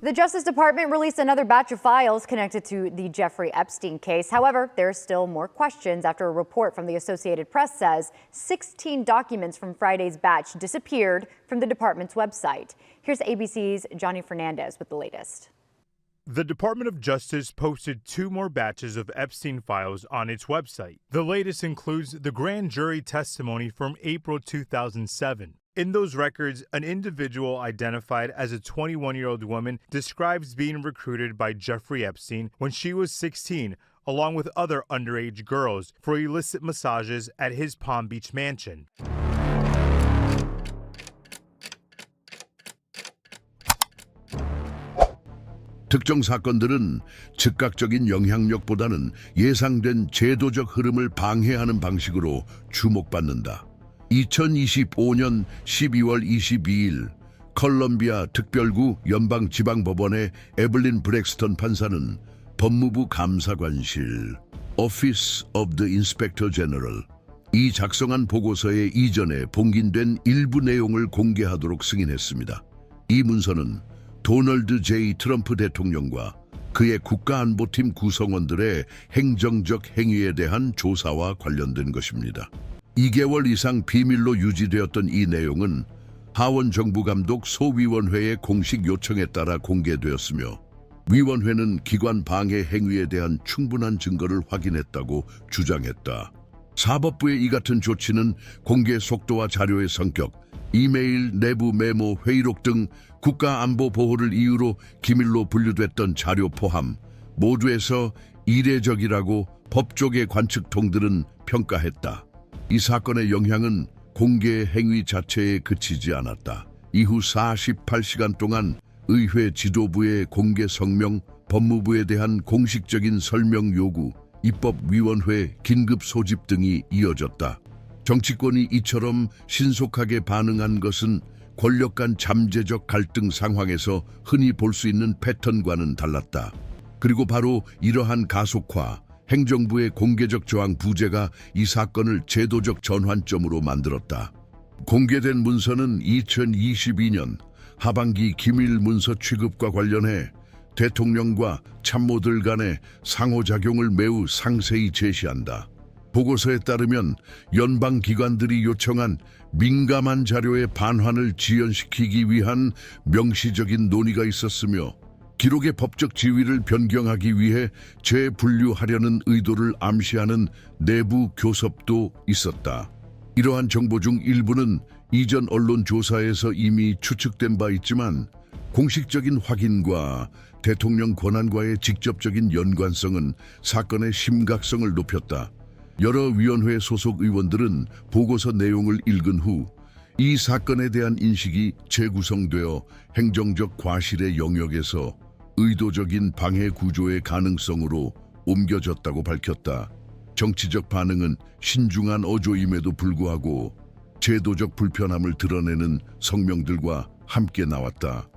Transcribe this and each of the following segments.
The Justice Department released another batch of files connected to the Jeffrey Epstein case. However, there's still more questions after a report from the Associated Press says 16 documents from Friday's batch disappeared from the department's website. Here's ABC's Johnny Fernandez with the latest. The Department of Justice posted 2 more batches of Epstein files on its website. The latest includes the grand jury testimony from April 2007. In those records, an individual identified as a 21-year-old woman describes being recruited by Jeffrey Epstein when she was 16, along with other underage girls, for illicit massages at his Palm Beach mansion. 특정 사건들은 즉각적인 영향력보다는 예상된 제도적 흐름을 방해하는 방식으로 주목받는다. 2025년 12월 22일 컬럼비아 특별구 연방지방법원의 에블린 브렉스턴 판사는 법무부 감사관실 Office of the Inspector General 이 작성한 보고서의 이전에 봉인된 일부 내용을 공개하도록 승인했습니다. 이 문서는 도널드 J. 트럼프 대통령과 그의 국가안보팀 구성원들의 행정적 행위에 대한 조사와 관련된 것입니다. 2개월 이상 비밀로 유지되었던 이 내용은 하원 정부감독 소위원회의 공식 요청에 따라 공개되었으며 위원회는 기관 방해 행위에 대한 충분한 증거를 확인했다고 주장했다. 사법부의 이 같은 조치는 공개 속도와 자료의 성격, 이메일, 내부 메모, 회의록 등 국가안보 보호를 이유로 기밀로 분류됐던 자료 포함 모두에서 이례적이라고 법조계 관측통들은 평가했다. 이 사건의 영향은 공개 행위 자체에 그치지 않았다. 이후 48시간 동안 의회 지도부의 공개 성명, 법무부에 대한 공식적인 설명 요구, 입법위원회 긴급 소집 등이 이어졌다. 정치권이 이처럼 신속하게 반응한 것은 권력 간 잠재적 갈등 상황에서 흔히 볼 수 있는 패턴과는 달랐다. 그리고 바로 이러한 가속화, 행정부의 공개적 저항 부재가 이 사건을 제도적 전환점으로 만들었다. 공개된 문서는 2022년 하반기 기밀 문서 취급과 관련해 대통령과 참모들 간의 상호작용을 매우 상세히 제시한다. 보고서에 따르면 연방기관들이 요청한 민감한 자료의 반환을 지연시키기 위한 명시적인 논의가 있었으며 기록의 법적 지위를 변경하기 위해 재분류하려는 의도를 암시하는 내부 교섭도 있었다. 이러한 정보 중 일부는 이전 언론 조사에서 이미 추측된 바 있지만 공식적인 확인과 대통령 권한과의 직접적인 연관성은 사건의 심각성을 높였다. 여러 위원회 소속 의원들은 보고서 내용을 읽은 후 이 사건에 대한 인식이 재구성되어 행정적 과실의 영역에서 의도적인 방해 구조의 가능성으로 옮겨졌다고 밝혔다. 정치적 반응은 신중한 어조임에도 불구하고 제도적 불편함을 드러내는 성명들과 함께 나왔다.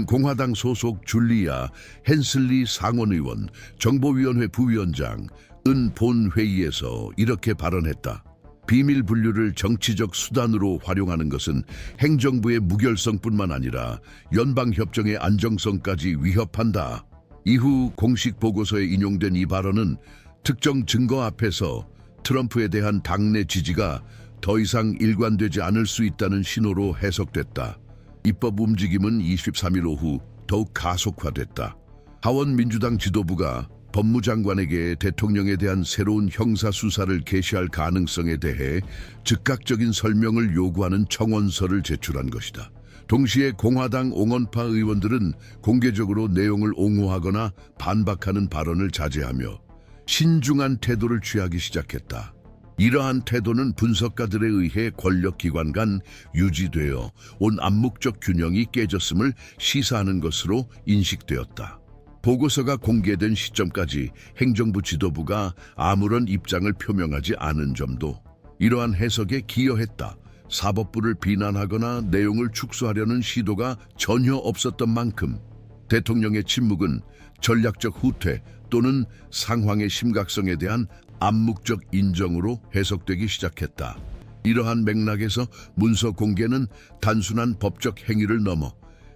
공화당 소속 줄리아 헨슬리 상원의원, 정보위원회 부위원장 은 본회의에서 이렇게 발언했다. 비밀 분류를 정치적 수단으로 활용하는 것은 행정부의 무결성뿐만 아니라 연방협정의 안정성까지 위협한다. 이후 공식 보고서에 인용된 이 발언은 특정 증거 앞에서 트럼프에 대한 당내 지지가 더 이상 일관되지 않을 수 있다는 신호로 해석됐다. 입법 움직임은 23일 오후 더욱 가속화됐다. 하원 민주당 지도부가 법무장관에게 대통령에 대한 새로운 형사수사를 개시할 가능성에 대해 즉각적인 설명을 요구하는 청원서를 제출한 것이다. 동시에 공화당 옹원파 의원들은 공개적으로 내용을 옹호하거나 반박하는 발언을 자제하며 신중한 태도를 취하기 시작했다. 이러한 태도는 분석가들에 의해 권력기관 간 유지되어 온 암묵적 균형이 깨졌음을 시사하는 것으로 인식되었다. 보고서가 공개된 시점까지 행정부 지도부가 아무런 입장을 표명하지 않은 점도 이러한 해석에 기여했다. 사법부를 비난하거나 내용을 축소하려는 시도가 전혀 없었던 만큼 대통령의 침묵은 전략적 후퇴 또는 상황의 심각성에 대한 암묵적 인정으로 해석되기 시작했다. 이러한 맥락에서 문서 공개는 단순한 법적 행위를 넘어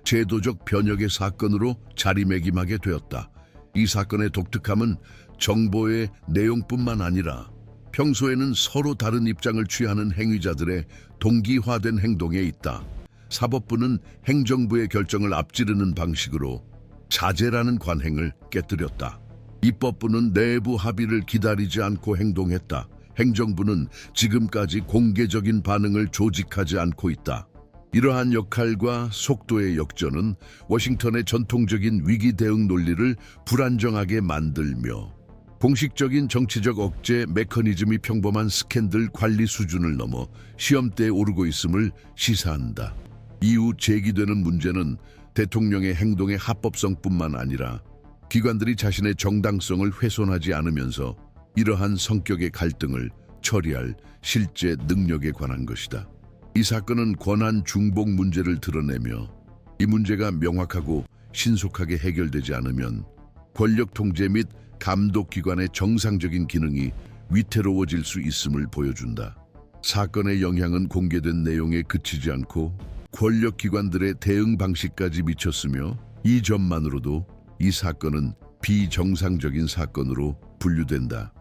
제도적 변혁의 사건으로 자리매김하게 되었다. 이 사건의 독특함은 정보의 내용뿐만 아니라 평소에는 서로 다른 입장을 취하는 행위자들의 동기화된 행동에 있다. 사법부는 행정부의 결정을 앞지르는 방식으로 자제라는 관행을 깨뜨렸다. 입법부는 내부 합의를 기다리지 않고 행동했다. 행정부는 지금까지 공개적인 반응을 조직하지 않고 있다. 이러한 역할과 속도의 역전은 워싱턴의 전통적인 위기 대응 논리를 불안정하게 만들며 공식적인 정치적 억제 메커니즘이 평범한 스캔들 관리 수준을 넘어 시험대에 오르고 있음을 시사한다. 이후 제기되는 문제는 대통령의 행동의 합법성뿐만 아니라 기관들이 자신의 정당성을 훼손하지 않으면서 이러한 성격의 갈등을 처리할 실제 능력에 관한 것이다. 이 사건은 권한 중복 문제를 드러내며 이 문제가 명확하고 신속하게 해결되지 않으면 권력 통제 및 감독기관의 정상적인 기능이 위태로워질 수 있음을 보여준다. 사건의 영향은 공개된 내용에 그치지 않고 권력기관들의 대응 방식까지 미쳤으며 이 점만으로도 이 사건은 비정상적인 사건으로 분류된다.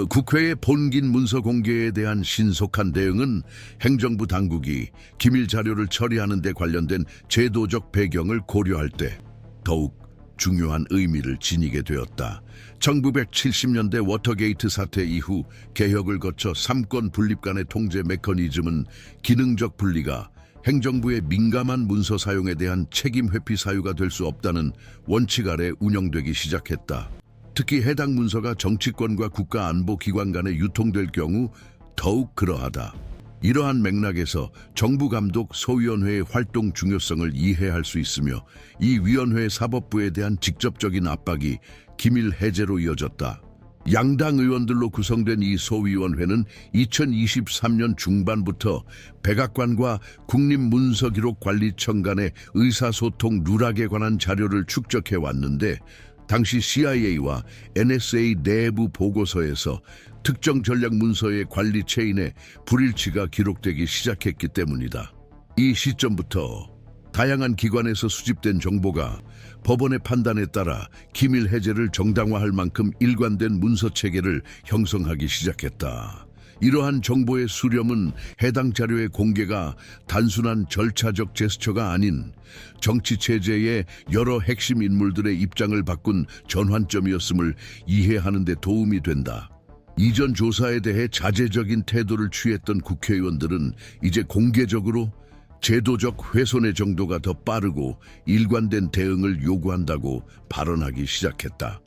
국회의 본긴 문서 공개에 대한 신속한 대응은 행정부 당국이 기밀 자료를 처리하는 데 관련된 제도적 배경을 고려할 때 더욱 중요한 의미를 지니게 되었다. 1970년대 워터게이트 사태 이후 개혁을 거쳐 삼권 분립 간의 통제 메커니즘은 기능적 분리가 행정부의 민감한 문서 사용에 대한 책임 회피 사유가 될 수 없다는 원칙 아래 운영되기 시작했다. 특히 해당 문서가 정치권과 국가안보기관 간에 유통될 경우 더욱 그러하다. 이러한 맥락에서 정부감독 소위원회의 활동 중요성을 이해할 수 있으며 이 위원회의 사법부에 대한 직접적인 압박이 기밀 해제로 이어졌다. 양당 의원들로 구성된 이 소위원회는 2023년 중반부터 백악관과 국립문서기록관리청 간의 의사소통 누락에 관한 자료를 축적해 왔는데 당시 CIA와 NSA 내부 보고서에서 특정 전략 문서의 관리 체인에 불일치가 기록되기 시작했기 때문이다. 이 시점부터 다양한 기관에서 수집된 정보가 법원의 판단에 따라 기밀 해제를 정당화할 만큼 일관된 문서 체계를 형성하기 시작했다. 이러한 정보의 수렴은 해당 자료의 공개가 단순한 절차적 제스처가 아닌 정치 체제의 여러 핵심 인물들의 입장을 바꾼 전환점이었음을 이해하는 데 도움이 된다. 이전 조사에 대해 자제적인 태도를 취했던 국회의원들은 이제 공개적으로 제도적 훼손의 정도가 더 빠르고 일관된 대응을 요구한다고 발언하기 시작했다.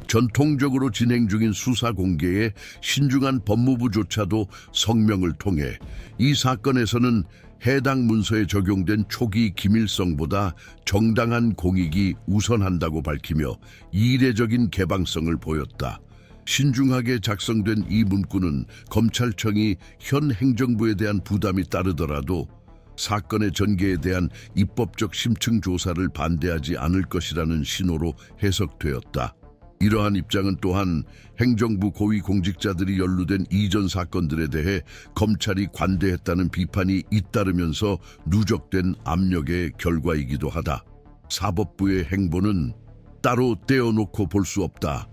전통적으로 진행 중인 수사 공개에 신중한 법무부조차도 성명을 통해 이 사건에서는 해당 문서에 적용된 초기 기밀성보다 정당한 공익이 우선한다고 밝히며 이례적인 개방성을 보였다. 신중하게 작성된 이 문구는 검찰청이 현 행정부에 대한 부담이 따르더라도 사건의 전개에 대한 입법적 심층 조사를 반대하지 않을 것이라는 신호로 해석되었다. 이러한 입장은 또한 행정부 고위 공직자들이 연루된 이전 사건들에 대해 검찰이 관대했다는 비판이 잇따르면서 누적된 압력의 결과이기도 하다. 사법부의 행보는 따로 떼어놓고 볼 수 없다.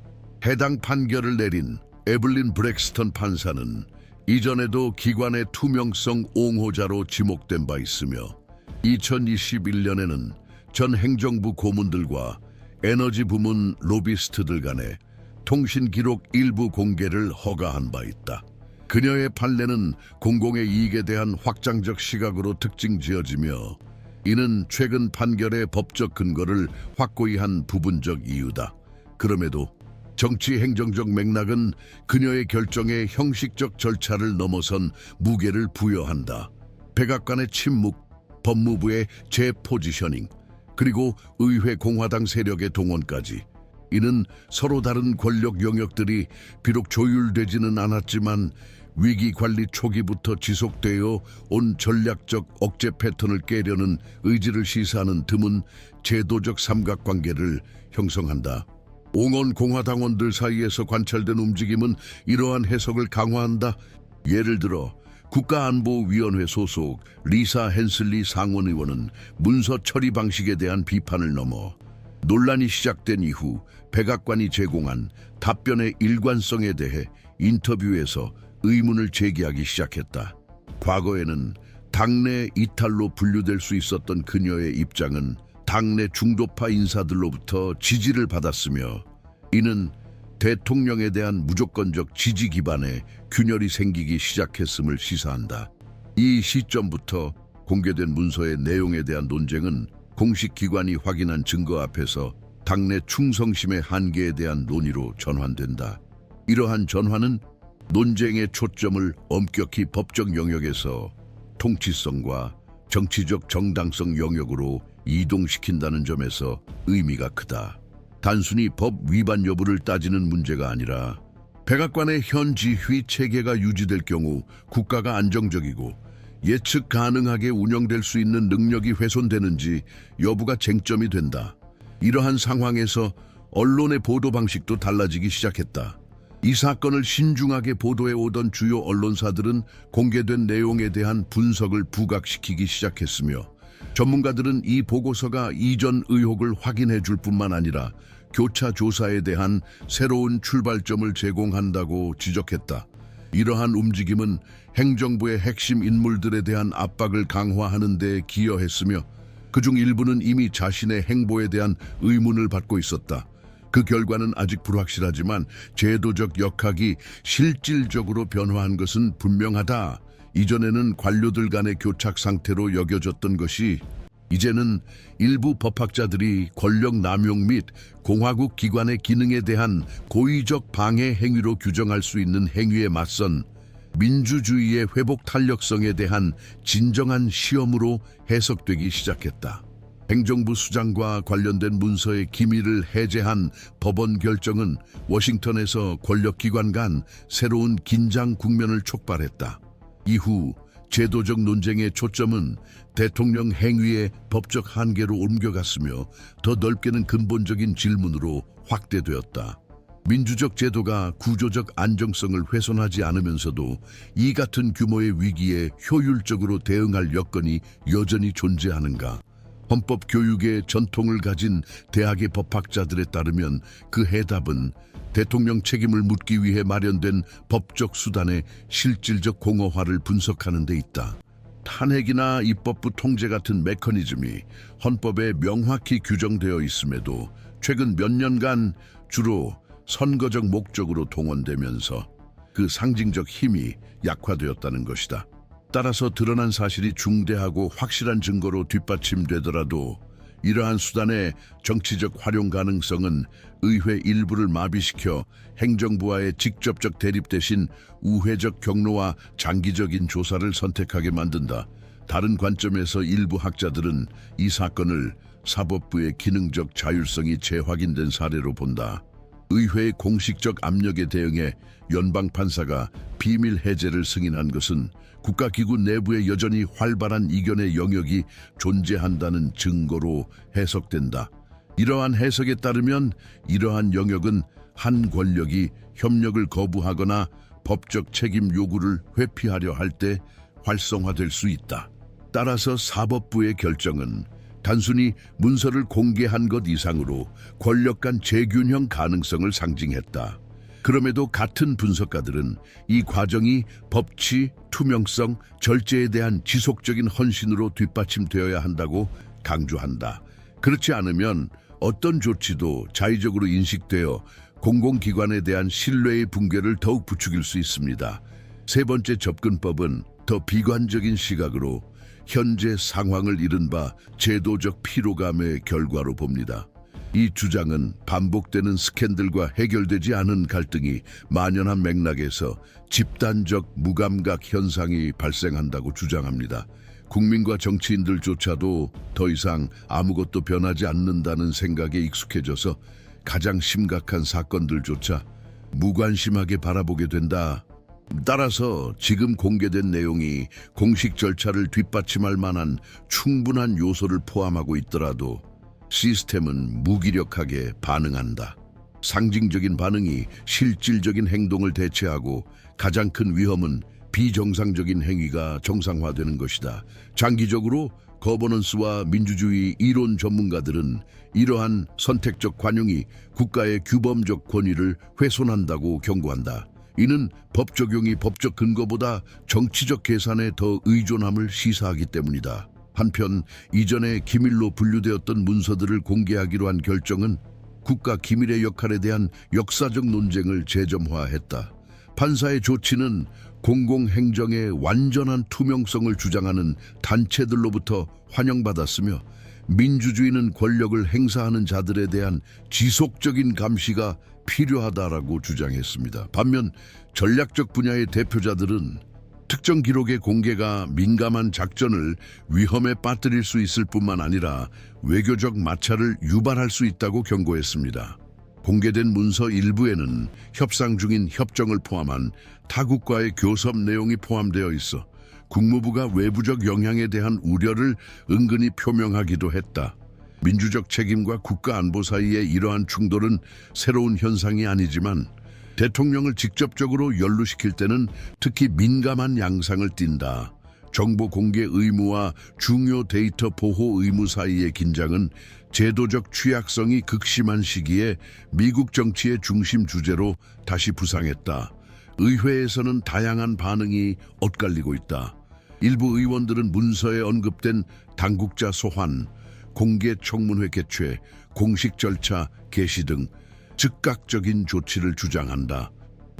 해당 판결을 내린 에블린 브렉스턴 판사는 이전에도 기관의 투명성 옹호자로 지목된 바 있으며 2021년에는 전 행정부 고문들과 에너지 부문 로비스트들 간의 통신 기록 일부 공개를 허가한 바 있다. 그녀의 판례는 공공의 이익에 대한 확장적 시각으로 특징 지어지며 이는 최근 판결의 법적 근거를 확고히 한 부분적 이유다. 그럼에도 정치 행정적 맥락은 그녀의 결정에 형식적 절차를 넘어선 무게를 부여한다. 백악관의 침묵, 법무부의 재포지셔닝, 그리고 의회 공화당 세력의 동원까지 이는 서로 다른 권력 영역들이 비록 조율되지는 않았지만 위기 관리 초기부터 지속되어 온 전략적 억제 패턴을 깨려는 의지를 시사하는 드문 제도적 삼각관계를 형성한다. 옹원 공화당원들 사이에서 관찰된 움직임은 이러한 해석을 강화한다. 예를 들어 국가안보위원회 소속 리사 헨슬리 상원의원은 문서 처리 방식에 대한 비판을 넘어 논란이 시작된 이후 백악관이 제공한 답변의 일관성에 대해 인터뷰에서 의문을 제기하기 시작했다. 과거에는 당내 이탈로 분류될 수 있었던 그녀의 입장은 당내 중도파 인사들로부터 지지를 받았으며 이는 대통령에 대한 무조건적 지지 기반의 균열이 생기기 시작했음을 시사한다. 이 시점부터 공개된 문서의 내용에 대한 논쟁은 공식 기관이 확인한 증거 앞에서 당내 충성심의 한계에 대한 논의로 전환된다. 이러한 전환은 논쟁의 초점을 엄격히 법적 영역에서 통치성과 정치적 정당성 영역으로 이동시킨다는 점에서 의미가 크다. 단순히 법 위반 여부를 따지는 문제가 아니라 백악관의 현 지휘 체계가 유지될 경우 국가가 안정적이고 예측 가능하게 운영될 수 있는 능력이 훼손되는지 여부가 쟁점이 된다. 이러한 상황에서 언론의 보도 방식도 달라지기 시작했다. 이 사건을 신중하게 보도해 오던 주요 언론사들은 공개된 내용에 대한 분석을 부각시키기 시작했으며 전문가들은 이 보고서가 이전 의혹을 확인해 줄 뿐만 아니라 교차 조사에 대한 새로운 출발점을 제공한다고 지적했다. 이러한 움직임은 행정부의 핵심 인물들에 대한 압박을 강화하는 데 기여했으며 그중 일부는 이미 자신의 행보에 대한 의문을 받고 있었다. 그 결과는 아직 불확실하지만 제도적 역학이 실질적으로 변화한 것은 분명하다. 이전에는 관료들 간의 교착 상태로 여겨졌던 것이 이제는 일부 법학자들이 권력 남용 및 공화국 기관의 기능에 대한 고의적 방해 행위로 규정할 수 있는 행위에 맞선 민주주의의 회복 탄력성에 대한 진정한 시험으로 해석되기 시작했다. 행정부 수장과 관련된 문서의 기밀을 해제한 법원 결정은 워싱턴에서 권력기관 간 새로운 긴장 국면을 촉발했다. 이후 제도적 논쟁의 초점은 대통령 행위의 법적 한계로 옮겨갔으며 더 넓게는 근본적인 질문으로 확대되었다. 민주적 제도가 구조적 안정성을 훼손하지 않으면서도 이 같은 규모의 위기에 효율적으로 대응할 여건이 여전히 존재하는가? 헌법 교육의 전통을 가진 대학의 법학자들에 따르면 그 해답은 대통령 책임을 묻기 위해 마련된 법적 수단의 실질적 공허화를 분석하는 데 있다. 탄핵이나 입법부 통제 같은 메커니즘이 헌법에 명확히 규정되어 있음에도 최근 몇 년간 주로 선거적 목적으로 동원되면서 그 상징적 힘이 약화되었다는 것이다. 따라서 드러난 사실이 중대하고 확실한 증거로 뒷받침되더라도 이러한 수단의 정치적 활용 가능성은 의회 일부를 마비시켜 행정부와의 직접적 대립 대신 우회적 경로와 장기적인 조사를 선택하게 만든다. 다른 관점에서 일부 학자들은 이 사건을 사법부의 기능적 자율성이 재확인된 사례로 본다. 의회의 공식적 압력에 대응해 연방 판사가 비밀 해제를 승인한 것은 국가기구 내부에 여전히 활발한 이견의 영역이 존재한다는 증거로 해석된다. 이러한 해석에 따르면 이러한 영역은 한 권력이 협력을 거부하거나 법적 책임 요구를 회피하려 할 때 활성화될 수 있다. 따라서 사법부의 결정은 단순히 문서를 공개한 것 이상으로 권력 간 재균형 가능성을 상징했다. 그럼에도 같은 분석가들은 이 과정이 법치, 투명성, 절제에 대한 지속적인 헌신으로 뒷받침되어야 한다고 강조한다. 그렇지 않으면 어떤 조치도 자의적으로 인식되어 공공기관에 대한 신뢰의 붕괴를 더욱 부추길 수 있습니다. 세 번째 접근법은 더 비관적인 시각으로 현재 상황을 이른바 제도적 피로감의 결과로 봅니다. 이 주장은 반복되는 스캔들과 해결되지 않은 갈등이 만연한 맥락에서 집단적 무감각 현상이 발생한다고 주장합니다. 국민과 정치인들조차도 더 이상 아무것도 변하지 않는다는 생각에 익숙해져서 가장 심각한 사건들조차 무관심하게 바라보게 된다. 따라서 지금 공개된 내용이 공식 절차를 뒷받침할 만한 충분한 요소를 포함하고 있더라도 시스템은 무기력하게 반응한다. 상징적인 반응이 실질적인 행동을 대체하고 가장 큰 위험은 비정상적인 행위가 정상화되는 것이다. 장기적으로 거버넌스와 민주주의 이론 전문가들은 이러한 선택적 관용이 국가의 규범적 권위를 훼손한다고 경고한다. 이는 법 적용이 법적 근거보다 정치적 계산에 더 의존함을 시사하기 때문이다. 한편 이전에 기밀로 분류되었던 문서들을 공개하기로 한 결정은 국가 기밀의 역할에 대한 역사적 논쟁을 재점화했다. 판사의 조치는 공공행정의 완전한 투명성을 주장하는 단체들로부터 환영받았으며 민주주의는 권력을 행사하는 자들에 대한 지속적인 감시가 필요하다라고 주장했습니다. 반면 전략적 분야의 대표자들은 특정 기록의 공개가 민감한 작전을 위험에 빠뜨릴 수 있을 뿐만 아니라 외교적 마찰을 유발할 수 있다고 경고했습니다. 공개된 문서 일부에는 협상 중인 협정을 포함한 타국과의 교섭 내용이 포함되어 있어 국무부가 외부적 영향에 대한 우려를 은근히 표명하기도 했다. 민주적 책임과 국가 안보 사이의 이러한 충돌은 새로운 현상이 아니지만 대통령을 직접적으로 연루시킬 때는 특히 민감한 양상을 띈다. 정보 공개 의무와 중요 데이터 보호 의무 사이의 긴장은 제도적 취약성이 극심한 시기에 미국 정치의 중심 주제로 다시 부상했다. 의회에서는 다양한 반응이 엇갈리고 있다. 일부 의원들은 문서에 언급된 당국자 소환, 공개 청문회 개최, 공식 절차 개시 등 즉각적인 조치를 주장한다.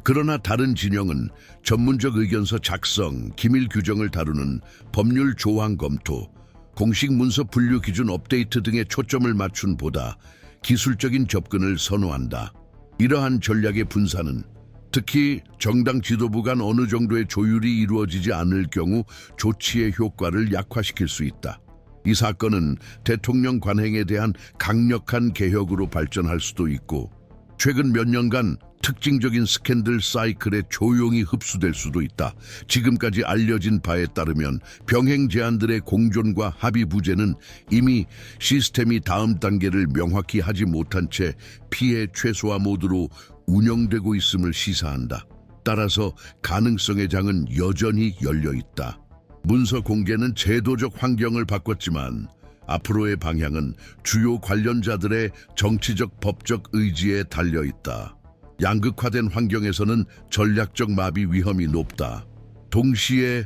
그러나 다른 진영은 전문적 의견서 작성, 기밀 규정을 다루는 법률 조항 검토, 공식 문서 분류 기준 업데이트 등에 초점을 맞춘 보다 기술적인 접근을 선호한다. 이러한 전략의 분산은 특히 정당 지도부 간 어느 정도의 조율이 이루어지지 않을 경우 조치의 효과를 약화시킬 수 있다. 이 사건은 대통령 관행에 대한 강력한 개혁으로 발전할 수도 있고 최근 몇 년간 특징적인 스캔들 사이클에 조용히 흡수될 수도 있다. 지금까지 알려진 바에 따르면 병행 제안들의 공존과 합의 부재는 이미 시스템이 다음 단계를 명확히 하지 못한 채 피해 최소화 모드로 운영되고 있음을 시사한다. 따라서 가능성의 장은 여전히 열려 있다. 문서 공개는 제도적 환경을 바꿨지만 앞으로의 방향은 주요 관련자들의 정치적 법적 의지에 달려 있다. 양극화된 환경에서는 전략적 마비 위험이 높다. 동시에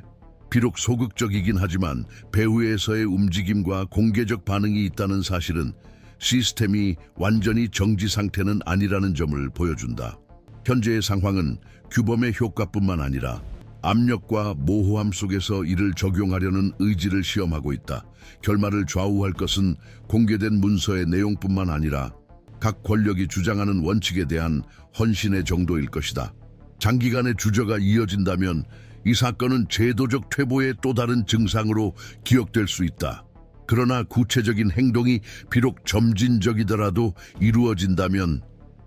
비록 소극적이긴 하지만 배후에서의 움직임과 공개적 반응이 있다는 사실은 시스템이 완전히 정지 상태는 아니라는 점을 보여준다. 현재의 상황은 규범의 효과뿐만 아니라 압력과 모호함 속에서 이를 적용하려는 의지를 시험하고 있다. 결말을 좌우할 것은 공개된 문서의 내용뿐만 아니라 각 권력이 주장하는 원칙에 대한 헌신의 정도일 것이다. 장기간의 주저가 이어진다면 이 사건은 제도적 퇴보의 또 다른 증상으로 기억될 수 있다. 그러나 구체적인 행동이 비록 점진적이더라도 이루어진다면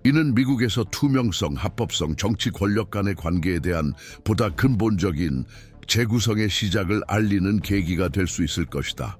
이는 미국에서 투명성, 합법성, 정치 권력 간의 관계에 대한 보다 근본적인 재구성의 시작을 알리는 계기가 될 수 있을 것이다.